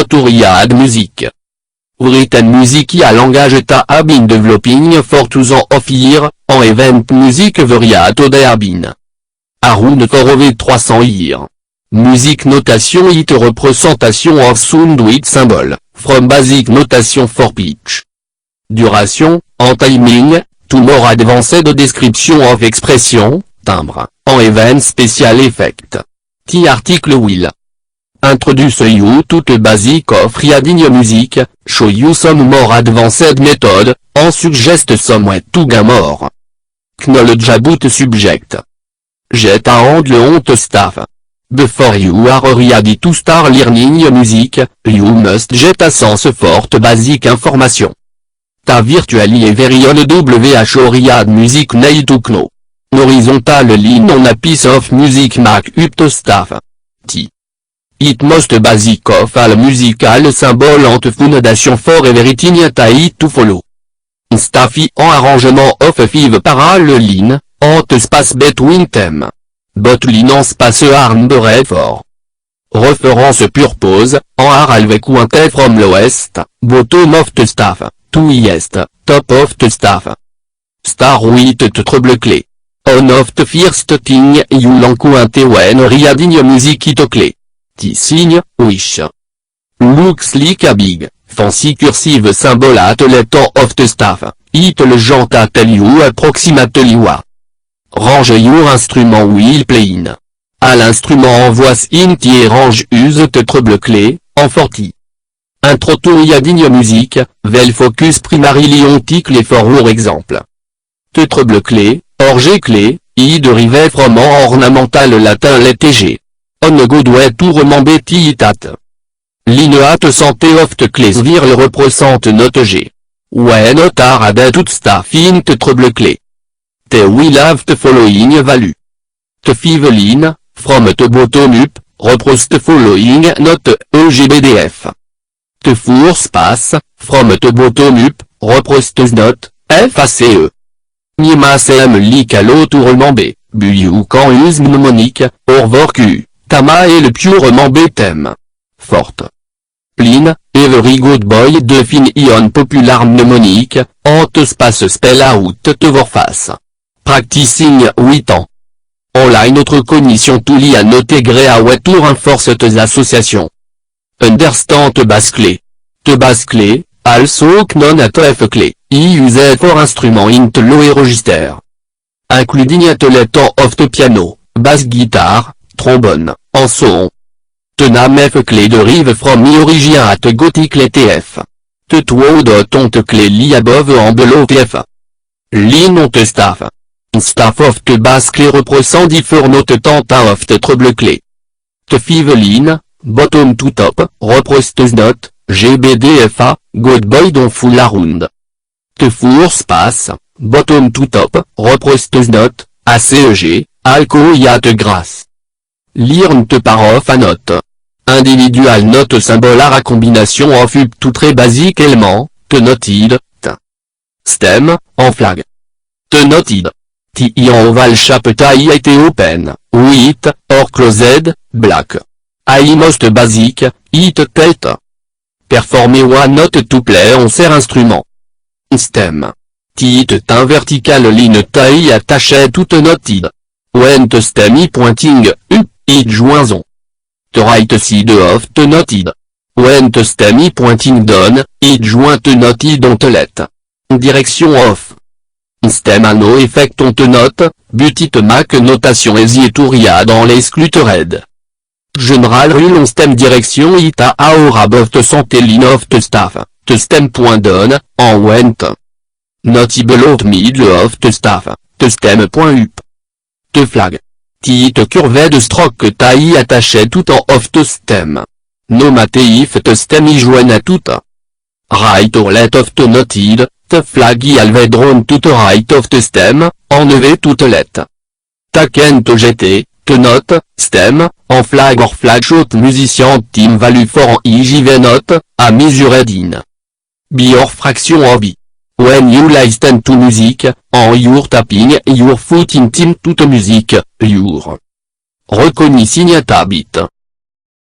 to Riyadh Music. Written music langage ta have been developing for 2 ans of year, en event music Riyadh they have been. Around for over 300 year. Music notation it representation of sound with symbol, from basic notation for pitch. Duration, en timing, to more advanced description of expression, timbre, en event special effect. The article will introduce you to the basic of Riyadh music, show you some more advanced method, and suggest some way to gain more knowledge about subject. Get a handle on staff. Before you are ready to start learning music, you must get a sense for the basic information. Ta virtually est very on WHO Riyadh music need to know. Horizontal line on a piece of music make up to staff. T. It most basic of all musical symbol and foundation for everything it to follow. Staffy en arrangement of 5 parallel line, and space between them. But line en space armed for. Reference purpose, en halfway quinte from lowest, bottom of the staff, to highest, top of the staff. Star with the trouble clé. On of the first thing you long quinte when Riyadh music it clé. The sign, wish. Looks like a big, fancy cursive symbol at the top of the staff, it le genre tell you approximately what range your instrument will play in. À l'instrument en voice in the range use the treble clé, en 40. Intro to Riyadh music, vel focus primarily on the clé for example. The treble clé, orge clé, I derive from ornamental latin letg. On a good way to remember it at. Line at santé of the clés virl represent note G. When not are added to staff in the treble clé. They will have the following value. The 5 line, from the bottom up, represent the following note EGBDF. The 4 space, from the bottom up, represent note FACE. Nimasem likalo to remember, you can use mnemonic, or work Tama et le purement thème. Forte. Pline, every good boy define ion popular mnemonic, ante space spell out te vorface. Practicing 8 ans. Online autre cognition to li à noter gré à tour renforce tes associations. Understand te basse clé. Te basse clé, also knon at F clé, I use for instrument int low register. Including at le temps of the piano, bass guitar, trombone, en son. Te name F clé derive from I origin at gothic TF. Te tuo dot on te clé li above en below TF. Line on te staff. Staff of te basse clé represent differ note tenta of te treble clé. Te 5 line, bottom to top, represent note, GBDFA, good boy don full around. Te 4 space, bottom to top, represent note, ACEG, alco yat grass. Learn te par of a note. Individual note symbole à combination of up to très basique élément, te noted, t. Stem, en flag. Te noted. T en oval shape tie été open, white, or closed, black. I most basic, it telt. Performer one note to play on ser instrument. Stem. T un vertical line tie attaché toute noted. When te stem I pointing up, it joinson. The right side of the noted. When te stem I pointing down, it joint te noted on te let. Direction off. Stem a no effect on te note, but it make notation easy to Riyadh dans l'exclutered. General rule on stem direction it a or above te santé line of te staff, te stem point down, en went. Not below middle of te staff, te stem point up. Te flag. Te curve de stroke taille attaché tout en off te stem. No mate if te stem I join à tout. Right or left of te noted, te flag I alve drone tout right of te stem, enlever toute let. Taken te jeter, te note, stem, en flag or flag shot musicien team value for en IJV note, à measured in. Be or fraction of B. When you listen to music, en your tapping your foot in team to music, your. Reconnaissing habit.